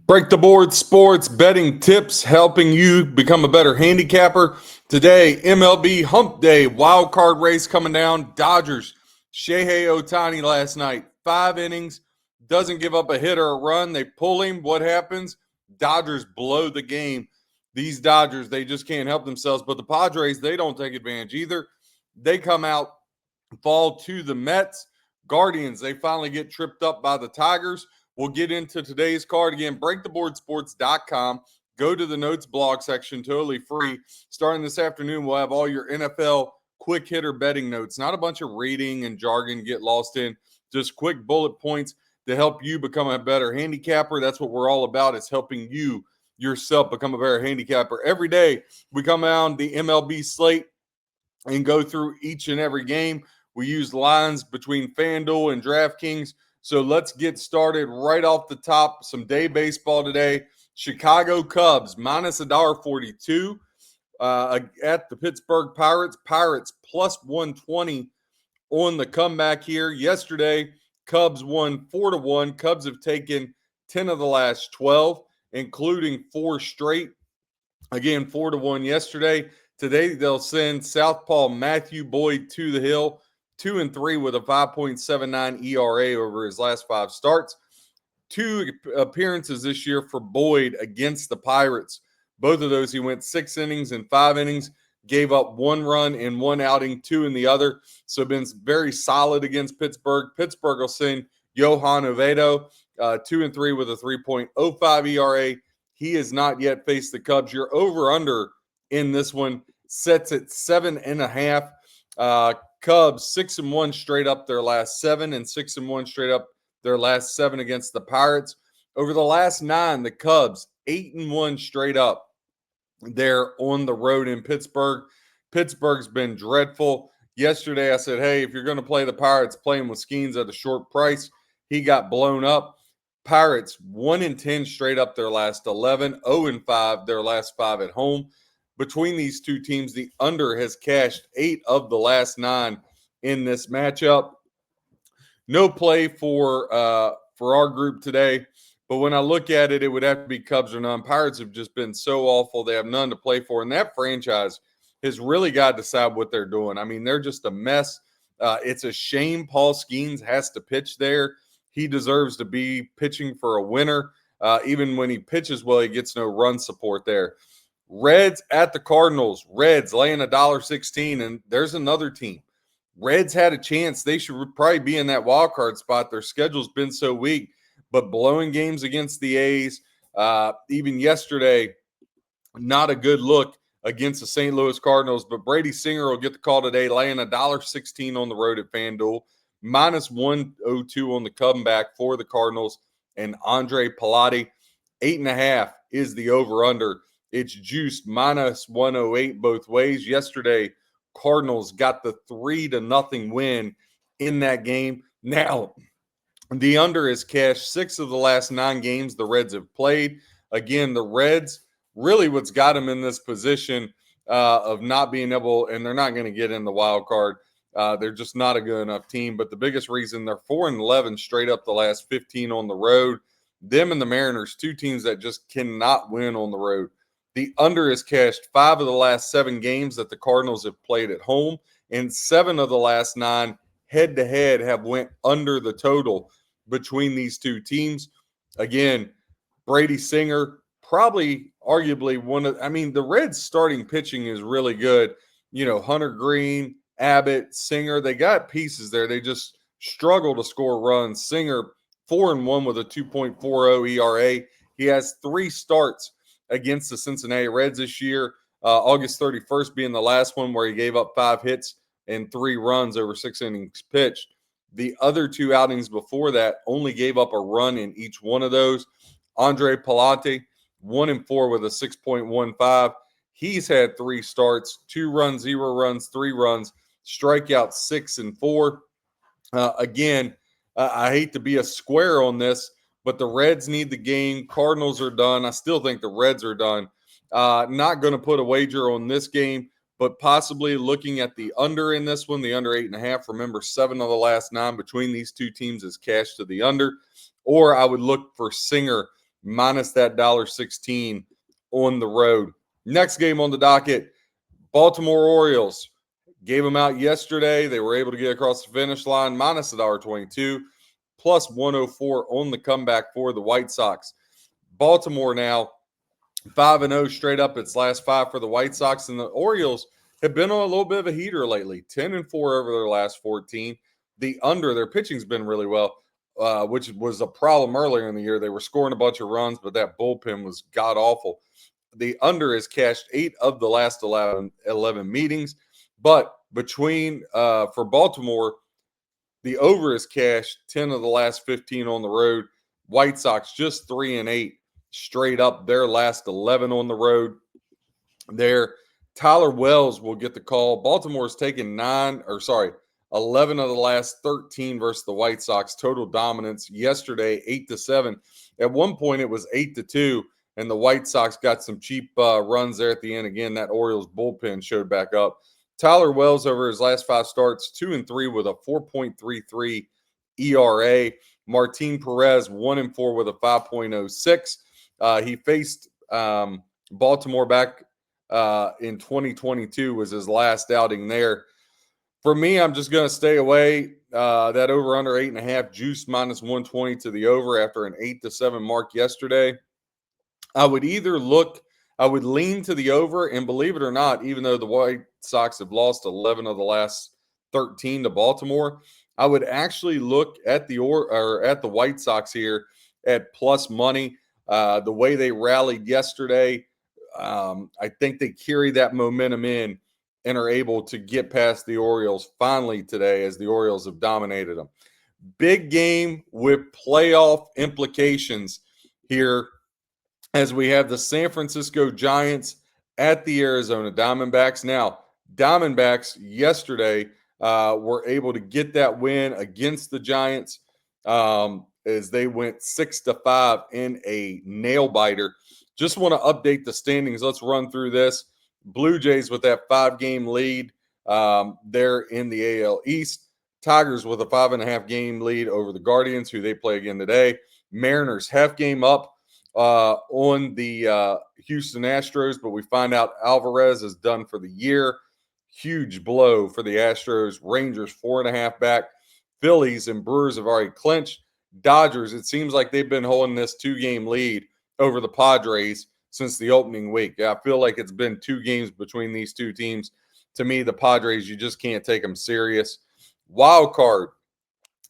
Break the board sports betting tips helping you become a better handicapper. Today, MLB Hump Day wild card race coming down. Dodgers, Shohei Ohtani last night, 5 innings, doesn't give up a hit or a run. They pull him. What happens? Dodgers blow the game. These Dodgers, they just can't help themselves. But the Padres, they don't take advantage either. They come out, fall to the Mets. Guardians, they finally get tripped up by the Tigers. We'll get into today's card again. BreakTheBoardSports.com. Go to the notes blog section, totally free. Starting this afternoon, we'll have all your NFL quick hitter betting notes. Not a bunch of reading and jargon get lost in, just quick bullet points to help you become a better handicapper. That's what we're all about, is helping you yourself become a better handicapper. Every day, we come on the MLB slate and go through each and every game. We use lines between FanDuel and DraftKings. So let's get started right off the top. Some day baseball today. Chicago Cubs minus $1.42 at the Pittsburgh Pirates. Pirates plus 120 on the comeback here. Yesterday, Cubs won 4-1. Cubs have taken 10 of the last 12, including 4 straight. Again, 4-1 yesterday. Today, they'll send Southpaw Matthew Boyd to the hill. 2-3 with a 5.79 ERA over his last 5 starts. 2 appearances this year for Boyd against the Pirates. Both of those, he went 6 innings and 5 innings, gave up 1 run in 1 outing, 2 in the other. So been very solid against Pittsburgh. Pittsburgh will send Johan Oviedo, 2-3 with a 3.05 ERA. He has not yet faced the Cubs. Your over-under in this one sets at 7.5. Cubs 6-1 straight up their last 7, and 6-1 straight up their last 7 against the Pirates. Over the last 9, the Cubs 8-1 straight up. They're on the road in Pittsburgh. Pittsburgh's been dreadful. Yesterday, I said, hey, if you're going to play the Pirates, play them with Skeens at a short price. He got blown up. Pirates 1-10 straight up their last 11, 0-5 their last 5 at home. Between these two teams, the under has cashed 8 of the last 9 in this matchup. No play for our group today, but when I look at it, it would have to be Cubs or none. Pirates have just been so awful. They have none to play for, and that franchise has really got to decide what they're doing. I mean, they're just a mess. It's a shame Paul Skeens has to pitch there. He deserves to be pitching for a winner. Even when he pitches well, he gets no run support there. Reds at the Cardinals. Reds laying $1.16, and there's another team. Reds had a chance. They should probably be in that wild card spot. Their schedule's been so weak, but blowing games against the A's, even yesterday, not a good look against the St. Louis Cardinals. But Brady Singer will get the call today, laying $1.16 on the road at FanDuel, minus 102 on the comeback for the Cardinals, and Andre Pallotti, 8.5 is the over-under. It's juiced minus 108 both ways. Yesterday, Cardinals got the 3-0 win in that game. Now, the under is cashed 6 of the last 9 games the Reds have played. Again, the Reds, really what's got them in this position of not being able, and they're not going to get in the wild card. They're just not a good enough team. But the biggest reason, they're 4-11 straight up the last 15 on the road. Them and the Mariners, 2 teams that just cannot win on the road. The under is cashed 5 of the last 7 games that the Cardinals have played at home, and 7 of the last 9 head-to-head have went under the total between these 2 teams. Again, Brady Singer, probably arguably the Reds starting pitching is really good. You know, Hunter Green, Abbott, Singer, they got pieces there. They just struggle to score runs. Singer, 4-1 with a 2.40 ERA. He has 3 starts against the Cincinnati Reds this year. August 31st being the last one where he gave up 5 hits and 3 runs over 6 innings pitched. The other 2 outings before that only gave up a run in each one of those. Andre Pallotti, 1-4 with a 6.15. He's had 3 starts, 2 runs, 0 runs, 3 runs, strikeouts 6 and 4. Again, I hate to be a square on this, but the Reds need the game. Cardinals are done. I still think the Reds are done. Not going to put a wager on this game, but possibly looking at the under in this one, the under 8.5. Remember, 7 of the last 9 between these two teams is cash to the under. Or I would look for Singer minus that $1.16 on the road. Next game on the docket, Baltimore Orioles. Gave them out yesterday. They were able to get across the finish line, minus $1.22, plus 104 on the comeback for the White Sox. Baltimore now 5-0 straight up its last 5 for the White Sox, and the Orioles have been on a little bit of a heater lately. 10-4 over their last 14. The under, their pitching's been really well, which was a problem earlier in the year. They were scoring a bunch of runs, but that bullpen was god awful. The under has cashed 8 of the last 11 meetings, but between for Baltimore, the over has cashed 10 of the last 15 on the road. White Sox just 3-8 straight up their last 11 on the road. There, Tyler Wells will get the call. Baltimore's taken 11 of the last 13 versus the White Sox. Total dominance yesterday, 8-7. At one point, it was 8-2, and the White Sox got some cheap runs there at the end. Again, that Orioles bullpen showed back up. Tyler Wells over his last 5 starts, 2-3 with a 4.33 ERA. Martin Perez 1-4 with a 5.06. He faced Baltimore back in 2022 was his last outing there. For me, I'm just going to stay away. That over under 8.5 juice minus 120 to the over after an 8-7 mark yesterday. I would lean to the over, and believe it or not, even though the White Sox have lost 11 of the last 13 to Baltimore, I would actually look at the White Sox here at plus money. The way they rallied yesterday, I think they carry that momentum in and are able to get past the Orioles finally today, as the Orioles have dominated them. Big game with playoff implications here, as we have the San Francisco Giants at the Arizona Diamondbacks. Now, Diamondbacks yesterday were able to get that win against the Giants as they went 6-5 in a nail biter. Just want to update the standings. Let's run through this. Blue Jays with that 5-game lead there in the AL East. Tigers with a 5.5-game lead over the Guardians, who they play again today. Mariners half game up on the Houston Astros, but we find out Alvarez is done for the year. Huge blow for the Astros. Rangers 4.5 back. Phillies and Brewers have already clinched. Dodgers, it seems like they've been holding this 2-game lead over the Padres since the opening week. I feel like it's been 2 games between these two teams. To me, the Padres, you just can't take them serious. Wild card,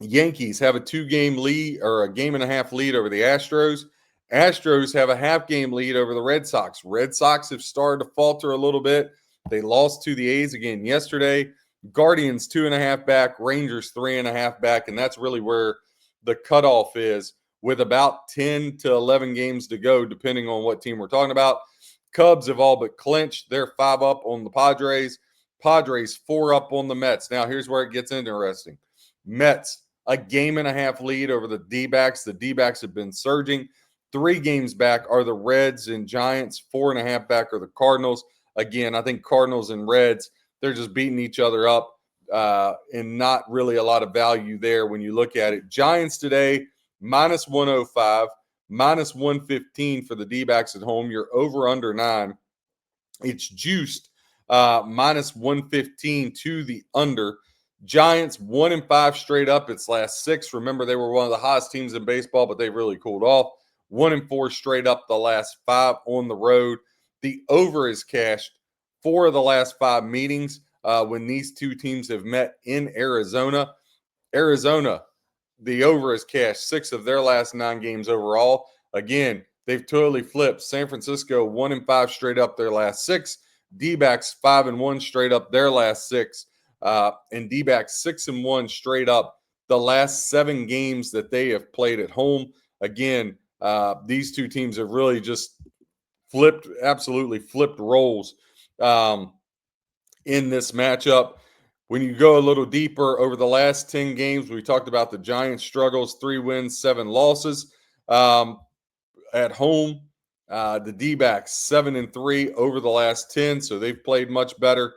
Yankees have a 2-game lead or a 1.5 lead over the Astros. Astros have a half-game lead over the Red Sox. Red Sox have started to falter a little bit. They lost to the A's again yesterday. Guardians 2.5 back, Rangers 3.5 back, and that's really where the cutoff is, with about 10 to 11 games to go, depending on what team we're talking about. Cubs have all but clinched. They're 5 up on the Padres. Padres 4 up on the Mets. Now, here's where it gets interesting. Mets, a 1.5 lead over the D-backs. The D-backs have been surging. 3 games back are the Reds and Giants. 4.5 back are the Cardinals. Again, I think Cardinals and Reds, they're just beating each other up and not really a lot of value there when you look at it. Giants today, minus 105, minus 115 for the D-backs at home. You're over under 9. It's juiced minus 115 to the under. Giants 1-5 straight up its last 6. Remember, they were one of the hottest teams in baseball, but they really cooled off. 1-4 straight up the last 5 on the road. The over is cashed 4 of the last 5 meetings when these two teams have met in Arizona. Arizona, the over is cashed 6 of their last 9 games overall. Again, they've totally flipped. San Francisco 1-5 straight up their last 6. D-backs 5-1 straight up their last 6. And D-backs 6-1 straight up the last 7 games that they have played at home. Again, these two teams have really just absolutely flipped roles in this matchup. When you go a little deeper over the last 10 games, we talked about the Giants' struggles, 3 wins, 7 losses at home. The D-backs 7-3 over the last 10, so they've played much better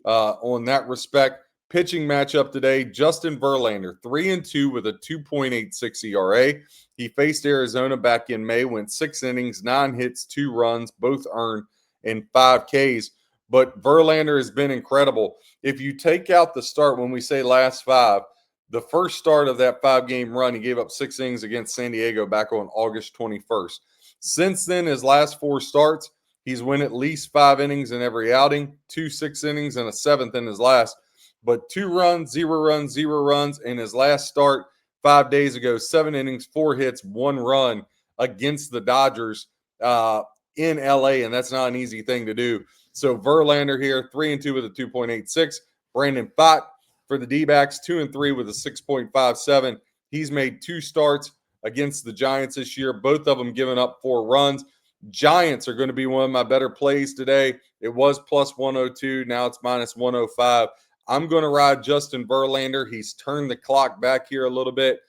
on that respect. Pitching matchup today, Justin Verlander, 3-2 with a 2.86 ERA. He faced Arizona back in May, went 6 innings, 9 hits, 2 runs, both earned, and 5 Ks. But Verlander has been incredible. If you take out the start, when we say last 5, the first start of that 5-game run, he gave up 6 innings against San Diego back on August 21st. Since then, his last 4 starts, he's won at least 5 innings in every outing, 2 6 innings, and a 7th in his last. But 2 runs, 0 runs, 0 runs in his last start 5 days ago, 7 innings, 4 hits, 1 run against the Dodgers in LA, and that's not an easy thing to do. So Verlander here, 3-2 with a 2.86. Brandon Pfaadt for the D-backs, 2-3 with a 6.57. He's made 2 starts against the Giants this year, both of them giving up 4 runs. Giants are going to be one of my better plays today. It was plus 102. Now it's minus 105. I'm going to ride Justin Verlander. He's turned the clock back here a little bit.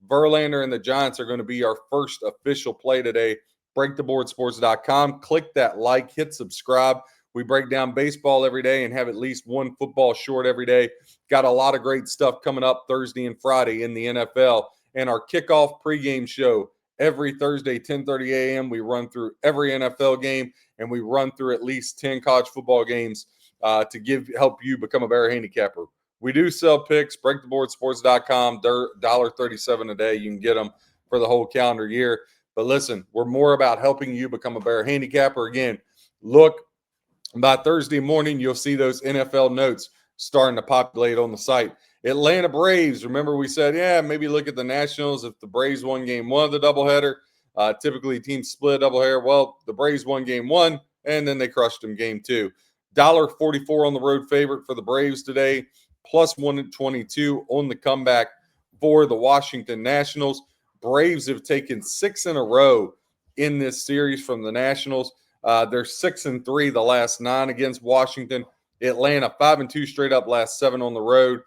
Verlander and the Giants are going to be our first official play today. BreakTheBoardSports.com. Click that like, hit subscribe. We break down baseball every day and have at least one football short every day. Got a lot of great stuff coming up Thursday and Friday in the NFL. And our kickoff pregame show every Thursday, 10:30 a.m. We run through every NFL game, and we run through at least 10 college football games to help you become a better handicapper. We do sell picks, breaktheboardsports.com, $1.37 a day. You can get them for the whole calendar year. But listen, we're more about helping you become a better handicapper. Again, look, by Thursday morning, you'll see those NFL notes starting to populate on the site. Atlanta Braves, remember we said, maybe look at the Nationals if the Braves won game 1 of the doubleheader. Typically, teams split a doubleheader. Well, the Braves won game 1, and then they crushed them game 2. $1.44 on the road favorite for the Braves today, plus 122 on the comeback for the Washington Nationals. Braves have taken 6 in a row in this series from the Nationals. They're 6-3 the last 9 against Washington. Atlanta 5-2 straight up, last 7 on the road.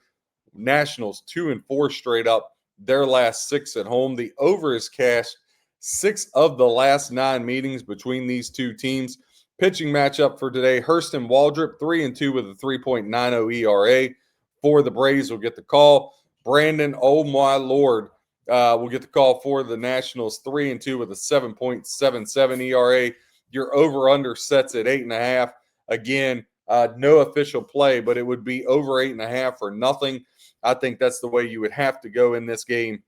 Nationals 2-4 straight up, their last 6 at home. The over is cashed 6 of the last 9 meetings between these two teams. Pitching matchup for today, Hurston Waldrop, 3-2 with a 3.90 ERA. For the Braves will get the call. Brandon, oh my Lord, will get the call for the Nationals, 3-2 with a 7.77 ERA. Your over-under sets at 8.5. Again, no official play, but it would be over 8.5 or nothing. I think that's the way you would have to go in this game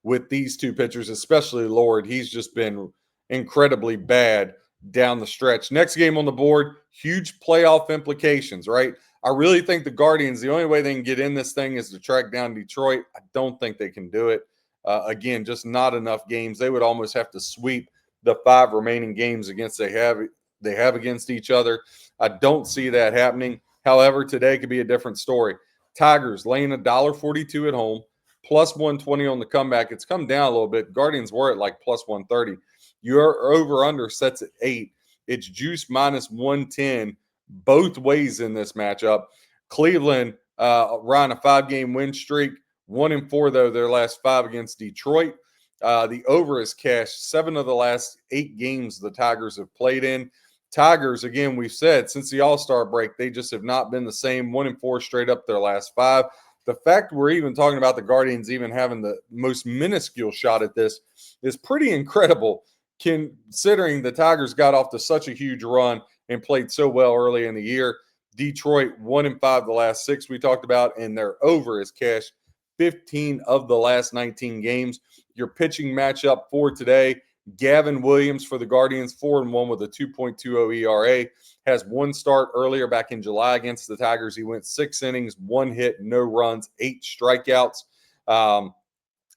with these two pitchers, especially Lord. He's just been incredibly bad down the stretch. Next game on the board, huge playoff implications, right? I really think the Guardians, the only way they can get in this thing is to track down Detroit. I don't think they can do it. Again, just not enough games. They would almost have to sweep the 5 remaining games against they have against each other. I don't see that happening. However, today could be a different story. Tigers laying $1.42 at home, plus 120 on the comeback. It's come down a little bit. Guardians were at like plus 130. Your over-under sets at 8. It's juice minus 110 both ways in this matchup. Cleveland ran a 5-game win streak. 1-4, though, their last 5 against Detroit. The over is cashed 7 of the last 8 games the Tigers have played in. Tigers, again, we've said since the All-Star break, they just have not been the same. 1-4 straight up their last 5. The fact we're even talking about the Guardians even having the most minuscule shot at this is pretty incredible, considering the Tigers got off to such a huge run and played so well early in the year. Detroit 1-5 the last 6 we talked about, and their over is cashed 15 of the last 19 games. Your pitching matchup for today, Gavin Williams for the Guardians, 4-1 with a 2.20 ERA. Has 1 start earlier back in July against the Tigers. He went 6 innings, 1 hit, no runs, 8 strikeouts.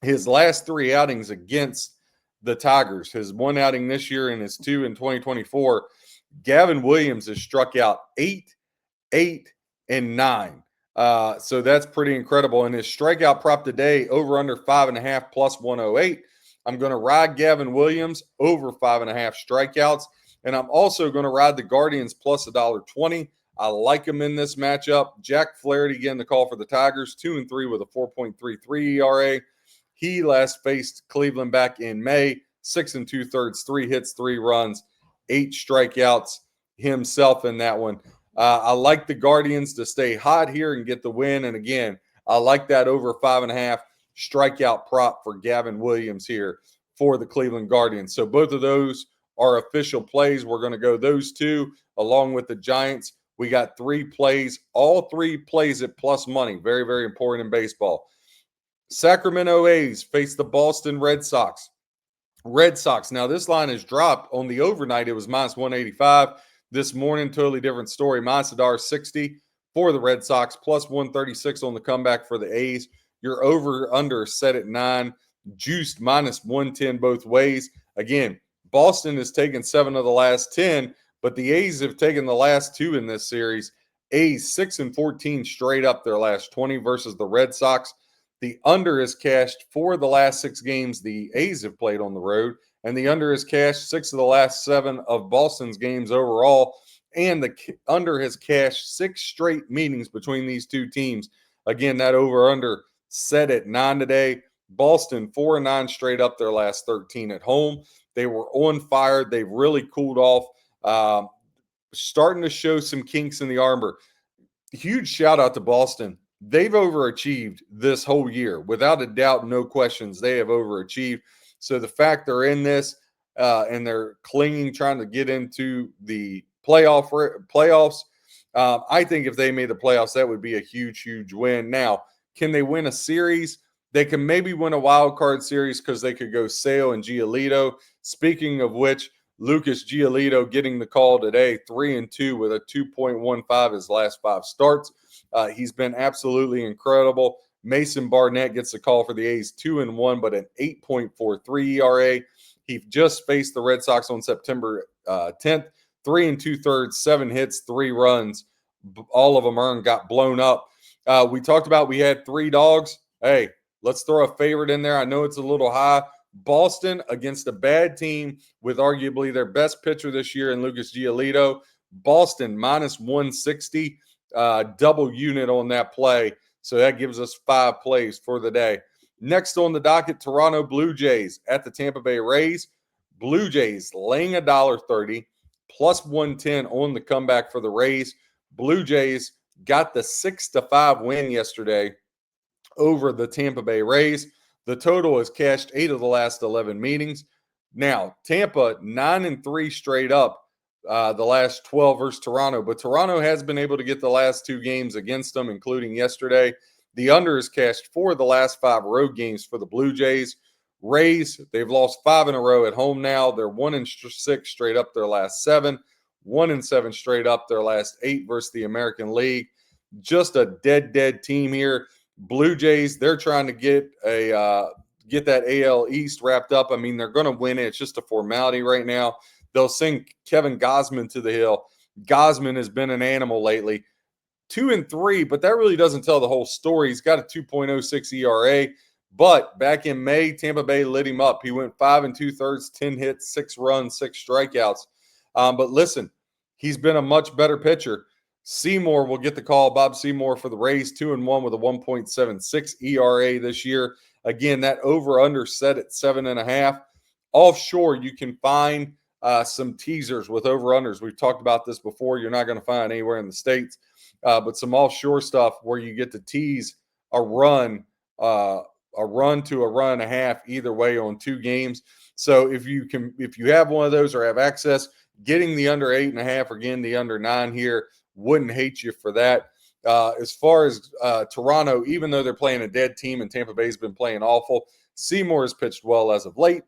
His last 3 outings against the Tigers, his 1 outing this year and his 2 in 2024, Gavin Williams has struck out 8, 8, and 9. So that's pretty incredible. And his strikeout prop today, over under 5.5 plus 108. I'm going to ride Gavin Williams over 5.5 strikeouts. And I'm also going to ride the Guardians plus $1.20. I like him in this matchup. Jack Flaherty getting the call for the Tigers, 2-3 with a 4.33 ERA. He last faced Cleveland back in May, 6 2/3, 3 hits, 3 runs, 8 strikeouts himself in that one. I like the Guardians to stay hot here and get the win. And again, I like that over 5.5 strikeout prop for Gavin Williams here for the Cleveland Guardians. So both of those are official plays. We're going to go those two along with the Giants. We got 3 plays, all 3 plays at plus money. Very, very important in baseball. Sacramento A's face the Boston Red Sox. Red Sox. Now, this line has dropped. On the overnight, it was minus 185. This morning, totally different story. Minus $1.60 for the Red Sox, plus 136 on the comeback for the A's. Your over-under set at 9, juiced minus 110 both ways. Again, Boston has taken 7 of the last 10, but the A's have taken the last 2 in this series. A's 6-14 straight up their last 20 versus the Red Sox. The under is cashed 4 of the last 6 games the A's have played on the road, and the under is cashed 6 of the last 7 of Boston's games overall, and the under has cashed 6 straight meetings between these two teams. Again, that over-under set at 9 today. Boston 4-9 straight up their last 13 at home. They were on fire. They've really cooled off, starting to show some kinks in the armor. Huge shout out to Boston. They've overachieved this whole year. Without a doubt, no questions, they have overachieved. So the fact they're in this and they're clinging, trying to get into the playoffs, I think if they made the playoffs, that would be a huge, huge win. Now, can they win a series? They can maybe win a wild card series because they could go Sale and Giolito. Speaking of which, Lucas Giolito getting the call today, 3-2 with a 2.15 his last 5 starts. He's been absolutely incredible. Mason Barnett gets the call for the A's, 2-1, but an 8.43 ERA. He just faced the Red Sox on September 10th, 3 2/3, 7 hits, 3 runs. All of them earned, got blown up. We talked about we had 3 dogs. Hey, let's throw a favorite in there. I know it's a little high. Boston against a bad team with arguably their best pitcher this year in Lucas Giolito. Boston minus 160, double unit on that play. So that gives us 5 plays for the day. Next on the docket, Toronto Blue Jays at the Tampa Bay Rays. Blue Jays laying $1.30, plus 110 on the comeback for the Rays. Blue Jays got the 6-5 win yesterday over the Tampa Bay Rays. The total has cashed 8 of the last 11 meetings. Now, Tampa 9-3 straight up the last 12 versus Toronto, but Toronto has been able to get the last 2 games against them, including yesterday. The under is cashed 4 of the last 5 road games for the Blue Jays. Rays, they've lost 5 in a row at home now. They're 1-6 straight up their last 7, 1-7 straight up their last 8 versus the American League. Just a dead team here. Blue Jays, they're trying to get that AL East wrapped up. I mean, they're going to win it. It's just a formality right now. They'll sing Kevin Gausman to the hill. Gausman has been an animal lately. 2-3, but that really doesn't tell the whole story. He's got a 2.06 ERA, but back in May, Tampa Bay lit him up. He went 5 2/3, 10 hits, 6 runs, 6 strikeouts. But listen, he's been a much better pitcher. Seymour will get the call. Bob Seymour for the Rays, 2-1 with a 1.76 ERA this year. Again, that over-under set at 7.5. Offshore, you can find some teasers with over-unders. We've talked about this before. You're not going to find anywhere in the States. But some offshore stuff where you get to tease a run to a run and a half either way on 2 games. So if you have one of those or have access, getting the under 8.5 or again the under 9 here, wouldn't hate you for that. As far as Toronto, even though they're playing a dead team and Tampa Bay's been playing awful, Seymour has pitched well as of late,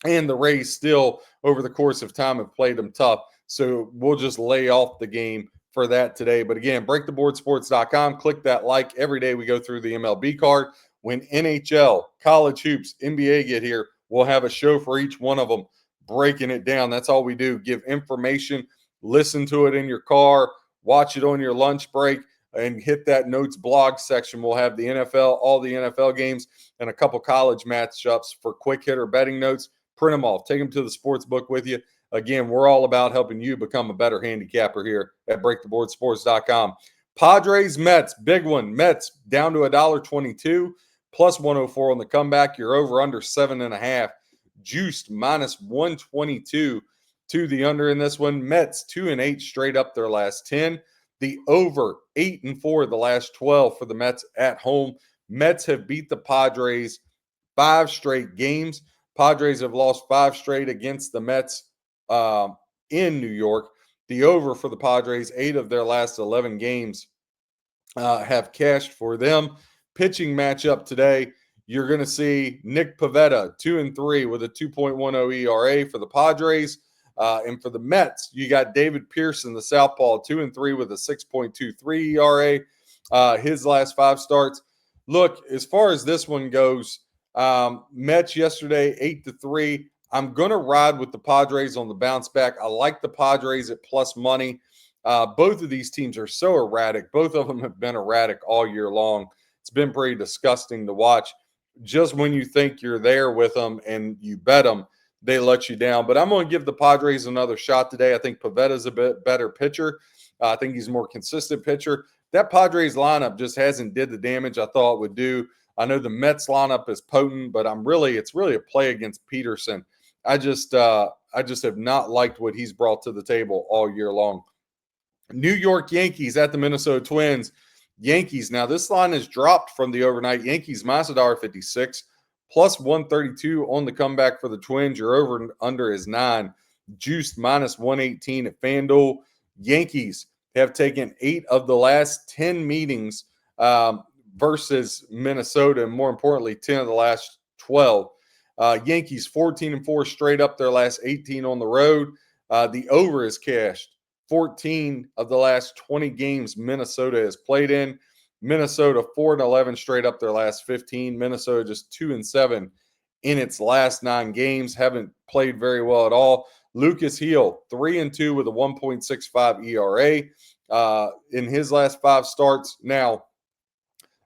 and the Rays still, over the course of time, have played them tough. So we'll just lay off the game for that today. But again, breaktheboardsports.com. Click that like. Every day we go through the MLB card. When NHL, college hoops, NBA get here, we'll have a show for each one of them, breaking it down. That's all we do. Give information, listen to it in your car, watch it on your lunch break, and hit that notes blog section. We'll have the NFL, all the NFL games, and a couple college matchups for quick hitter betting notes. Print them off. Take them to the sports book with you. Again, we're all about helping you become a better handicapper here at breaktheboardsports.com. Padres, Mets, big one. Mets down to $1.22, plus 104 on the comeback. You're over under 7.5. Juiced minus 122 to the under in this one. Mets 2-8 straight up their last 10. The over 8-4 the last 12 for the Mets at home. Mets have beat the Padres 5 straight games. Padres have lost 5 straight against the Mets in New York. The over for the Padres, 8 of their last 11 games have cashed for them. Pitching matchup today, you're going to see Nick Pivetta, 2-3 with a 2.10 ERA for the Padres. And for the Mets, you got David Pearson, the southpaw, 2-3 with a 6.23 ERA. His last 5 starts. Look, as far as this one goes, Mets yesterday, 8-3. I'm going to ride with the Padres on the bounce back. I like the Padres at plus money. Both of these teams are so erratic. Both of them have been erratic all year long. It's been pretty disgusting to watch. Just when you think you're there with them and you bet them, they let you down. But I'm going to give the Padres another shot today. I think Pavetta's a bit better pitcher. I think he's a more consistent pitcher. That Padres lineup just hasn't did the damage I thought it would do. I know the Mets lineup is potent, but it's really a play against Peterson. I just have not liked what he's brought to the table all year long. New York Yankees at the Minnesota Twins. Yankees, now this line has dropped from the overnight. Yankees minus $1.56, plus 132 on the comeback for the Twins. Your over and under is 9. Juiced minus 118 at FanDuel. Yankees have taken 8 of the last 10 meetings versus Minnesota, and more importantly, 10 of the last 12. Yankees 14-4 straight up their last 18 on the road. The over is cashed. 14 of the last 20 games Minnesota has played in. Minnesota 4-11 straight up their last 15. Minnesota just 2-7 in its last 9 games. Haven't played very well at all. Lucas Hill 3-2 with a 1.65 ERA in his last 5 starts. Now,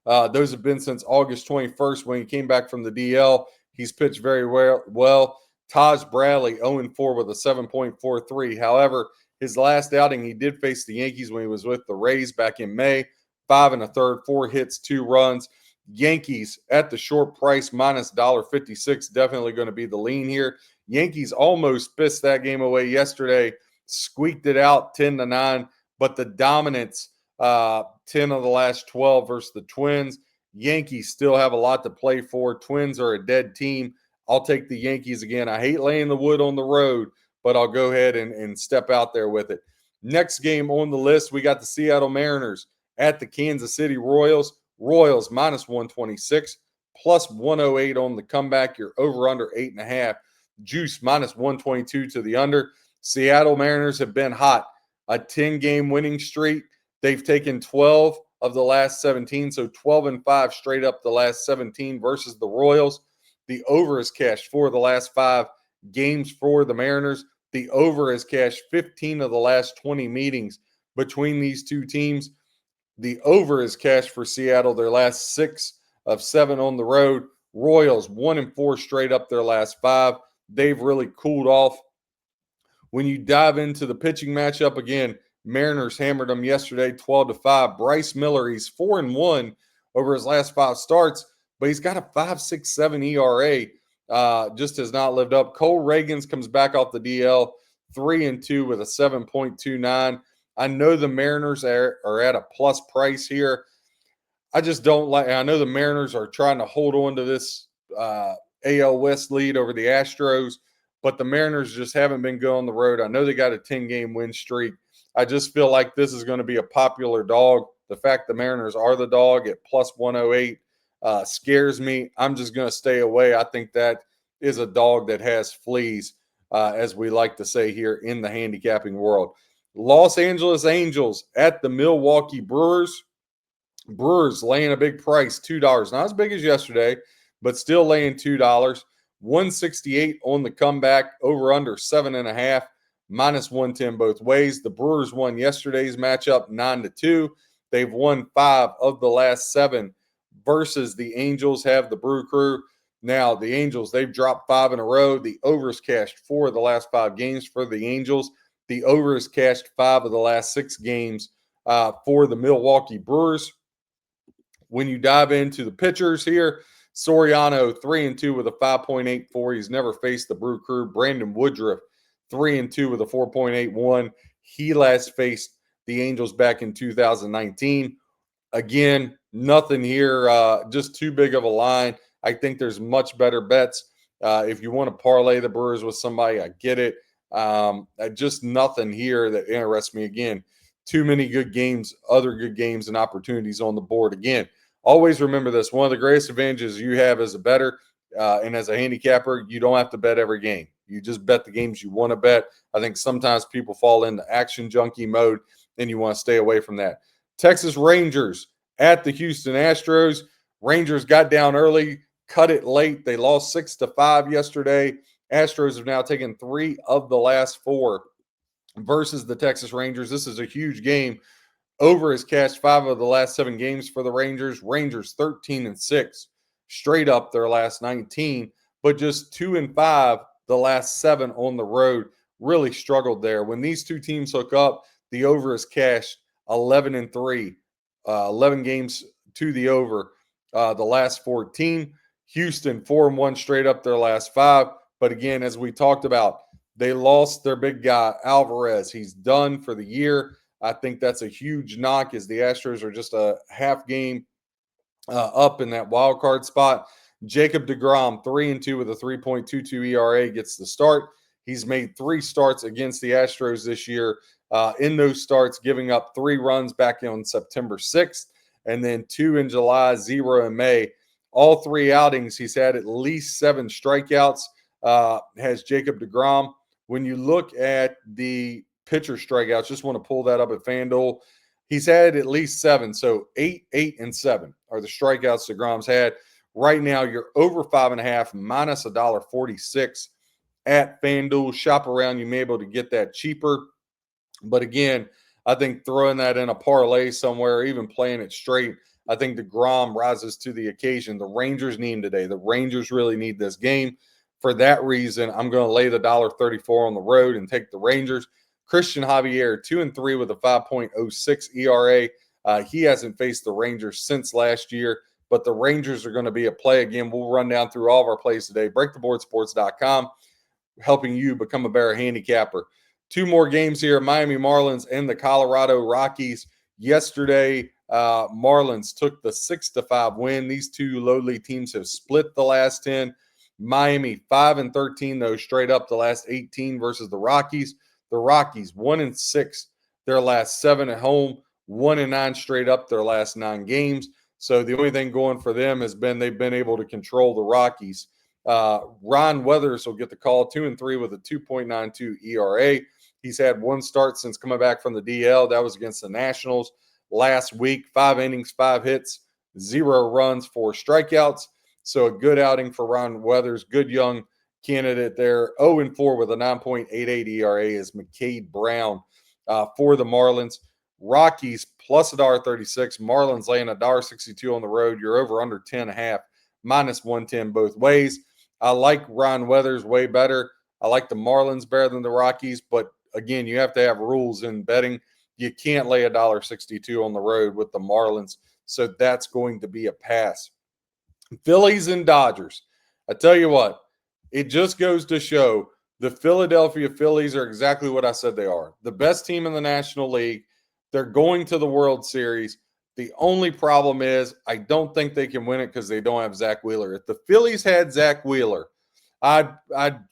those have been since August 21st when he came back from the DL. He's pitched very well. Taj Bradley 0-4 with a 7.43. However, his last outing, he did face the Yankees when he was with the Rays back in May. 5 1/3, 4 hits, 2 runs. Yankees at the short price, minus $1.56. Definitely going to be the lean here. Yankees almost pissed that game away yesterday. Squeaked it out 10-9. But the dominance, 10 of the last 12 versus the Twins. Yankees still have a lot to play for. Twins are a dead team. I'll take the Yankees again. I hate laying the wood on the road, but I'll go ahead and step out there with it. Next game on the list, we got the Seattle Mariners at the Kansas City Royals. Royals minus 126, plus 108 on the comeback. You're over under 8.5. Juice minus 122 to the under. Seattle Mariners have been hot. A 10-game winning streak. They've taken 12 of the last 17, so 12-5 straight up the last 17 versus the Royals. The over is cashed for the last 5 games for the Mariners. The over has cashed 15 of the last 20 meetings between these two teams. The over is cashed for Seattle, their last 6 of 7 on the road. Royals 1-4 straight up their last 5. They've really cooled off. When you dive into the pitching matchup, again, Mariners hammered them yesterday 12-5. Bryce Miller, he's 4-1 over his last 5 starts, but he's got a 5.67 ERA. Just has not lived up. Cole Reagans comes back off the DL, 3-2 with a 7.29. I know the Mariners are at a plus price here. I just don't like. I know the Mariners are trying to hold on to this AL West lead over the Astros, but the Mariners just haven't been good on the road. I know they got a 10-game win streak. I just feel like this is going to be a popular dog. The fact the Mariners are the dog at plus 108 scares me. I'm just going to stay away. I think that is a dog that has fleas, as we like to say here in the handicapping world. Los Angeles Angels at the Milwaukee Brewers. Brewers laying a big price, $2. Not as big as yesterday, but still laying $2. 168 on the comeback, over under 7.5, minus 110 both ways. The Brewers won yesterday's matchup 9-2. They've won 5 of the last 7 versus the Angels have the Brew Crew. Now, the Angels, they've dropped 5 in a row. The over is cashed 4 of the last 5 games for the Angels. The over is cashed 5 of the last 6 games for the Milwaukee Brewers. When you dive into the pitchers here, Soriano 3-2 with a 5.84. He's never faced the Brew Crew. Brandon Woodruff 3-2 with a 4.81. He last faced the Angels back in 2019. Again, nothing here, just too big of a line. I think there's much better bets. If you want to parlay the Brewers with somebody, I get it. Just nothing here that interests me. Again, too many good games, other good games and opportunities on the board. Again, always remember this. One of the greatest advantages you have as a bettor and as a handicapper, you don't have to bet every game. You just bet the games you want to bet. I think sometimes people fall into action junkie mode, and you want to stay away from that. Texas Rangers at the Houston Astros. Rangers got down early, cut it late. They lost 6-5 yesterday. Astros have now taken 3 of the last 4 versus the Texas Rangers. This is a huge game. Over has cashed 5 of the last 7 games for the Rangers. Rangers 13-6, straight up their last 19, but just 2-5 the last 7 on the road. Really struggled there. When these two teams hook up, the over is cashed 11-3, 11 games to the over the last 14. Houston 4-1 straight up their last 5. But again, as we talked about, they lost their big guy, Alvarez. He's done for the year. I think that's a huge knock as the Astros are just a half game up in that wild card spot. Jacob deGrom, 3-2 with a 3.22 ERA, gets the start. He's made 3 starts against the Astros this year. In those starts, giving up 3 runs back on September 6th, and then 2 in July, 0 in May. All 3 outings, he's had at least 7 strikeouts, has Jacob deGrom. When you look at the pitcher strikeouts, just want to pull that up at FanDuel, he's had at least 7. So 8, 8, and 7 are the strikeouts deGrom's had. Right now, you're over 5.5, minus $1.46 at FanDuel. Shop around. You may be able to get that cheaper. But again, I think throwing that in a parlay somewhere, even playing it straight, I think deGrom rises to the occasion. The Rangers need him today. The Rangers really need this game. For that reason, I'm going to lay the $1.34 on the road and take the Rangers. Christian Javier, 2-3 with a 5.06 ERA. He hasn't faced the Rangers since last year, but the Rangers are going to be a play again. We'll run down through all of our plays today. BreakTheBoardSports.com, helping you become a better handicapper. 2 more games here, Miami Marlins and the Colorado Rockies. Yesterday, Marlins took the 6-5 win. These 2 lowly teams have split the last 10. Miami 5-13, though, straight up the last 18 versus the Rockies. The Rockies 1-6 their last 7 at home, 1-9 straight up their last 9 games. So the only thing going for them has been they've been able to control the Rockies. Ron Weathers will get the call, 2-3 with a 2.92 ERA. He's had 1 start since coming back from the DL. That was against the Nationals last week. 5 innings, 5 hits, 0 runs, 4 strikeouts. So a good outing for Ron Weathers. Good young candidate there. 0-4 with a 9.88 ERA is McCade Brown for the Marlins. Rockies plus $1.36. Marlins laying $1.62 on the road. You're over under 10.5, minus 110 both ways. I like Ron Weathers way better. I like the Marlins better than the Rockies, but again, you have to have rules in betting. You can't lay $1.62 on the road with the Marlins, so that's going to be a pass. Phillies and Dodgers. I tell you what, it just goes to show the Philadelphia Phillies are exactly what I said they are. The best team in the National League. They're going to the World Series. The only problem is I don't think they can win it because they don't have Zach Wheeler. If the Phillies had Zach Wheeler, I'd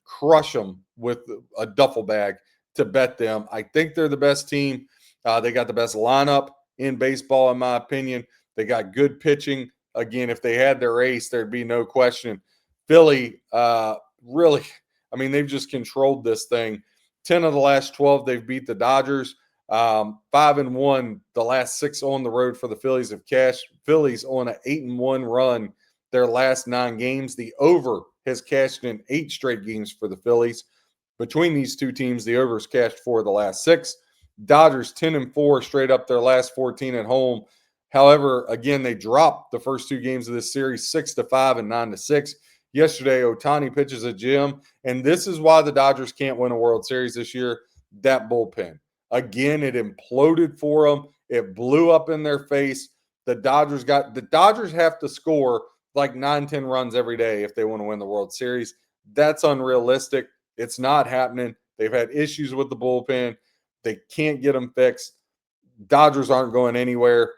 crush them with a duffel bag to bet them. I think they're the best team. They got the best lineup in baseball, in my opinion. They got good pitching. Again, if they had their ace, there'd be no question. Philly, really, I mean, they've just controlled this thing. 10 of the last 12, they've beat the Dodgers. 5-1, the last 6 on the road for the Phillies have cashed. Phillies on an 8-1 run their last 9 games. The over has cashed in 8 straight games for the Phillies. Between these 2 teams, the over has cashed 4 of the last 6. Dodgers 10-4 straight up their last 14 at home. However, again, they dropped the first 2 games of this series 6-5 and 9-6. Yesterday, Ohtani pitches a gem, and this is why the Dodgers can't win a World Series this year. That bullpen. Again, it imploded for them. It blew up in their face. The Dodgers have to score like 9-10 runs every day if they want to win the World Series. That's unrealistic. It's not happening. They've had issues with the bullpen. They can't get them fixed. Dodgers aren't going anywhere.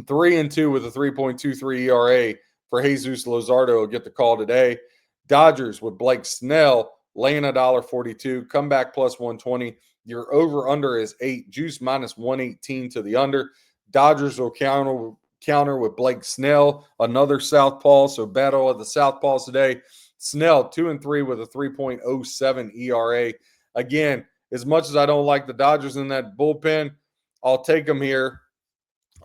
3-2 with a 3.23 ERA for Jesus Luzardo will get the call today. Dodgers with Blake Snell laying $1.42, comeback plus 120. Your over-under is 8, juice minus 118 to the under. Dodgers will counter with Blake Snell, another southpaw, so battle of the southpaws today. Snell 2-3 with a 3.07 ERA. Again, as much as I don't like the Dodgers in that bullpen, I'll take them here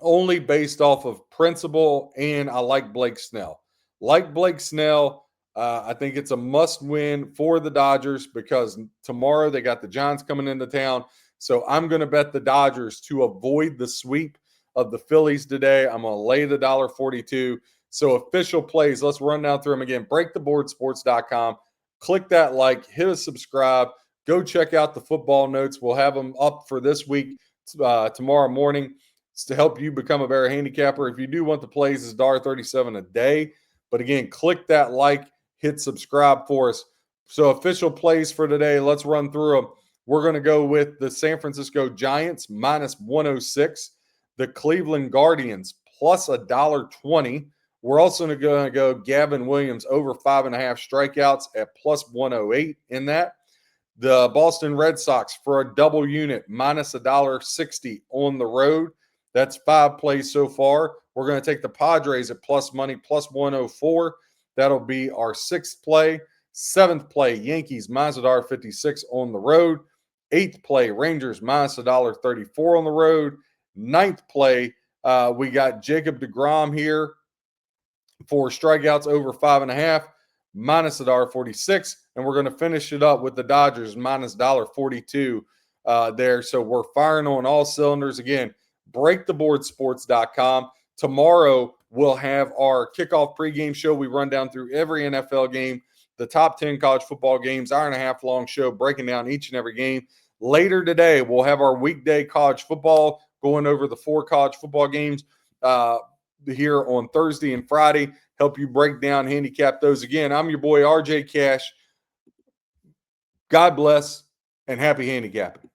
only based off of principle, and I like Blake Snell. Like Blake Snell, I think it's a must-win for the Dodgers because tomorrow they got the Giants coming into town. So I'm going to bet the Dodgers to avoid the sweep of the Phillies today. I'm going to lay the $1.42. So official plays, let's run down through them again. BreakTheBoardSports.com. Click that like, hit a subscribe. Go check out the football notes. We'll have them up for this week tomorrow morning. It's to help you become a better handicapper. If you do want the plays, it's $1.37 a day. But again, click that like, hit subscribe for us. So official plays for today, let's run through them. We're going to go with the San Francisco Giants minus 106, the Cleveland Guardians plus $1.20. We're also going to go Gavin Williams over 5.5 strikeouts at plus 108 in that. The Boston Red Sox for a double unit minus $1.60 on the road. That's 5 plays so far. We're going to take the Padres at plus money, plus 104. That'll be our 6th play. 7th play, Yankees minus $1.56 on the road. 8th play, Rangers minus $1.34 on the road. 9th play, we got Jacob deGrom here for strikeouts over 5.5, minus $1.46. And we're going to finish it up with the Dodgers minus $1.42 there. So we're firing on all cylinders. Again, BreakTheBoardSports.com. Tomorrow, we'll have our kickoff pregame show. We run down through every NFL game, the top 10 college football games, hour-and-a-half long show, breaking down each and every game. Later today, we'll have our weekday college football, going over the 4 college football games here on Thursday and Friday, help you break down, handicap those. Again, I'm your boy, RJ Cash. God bless, and happy handicapping.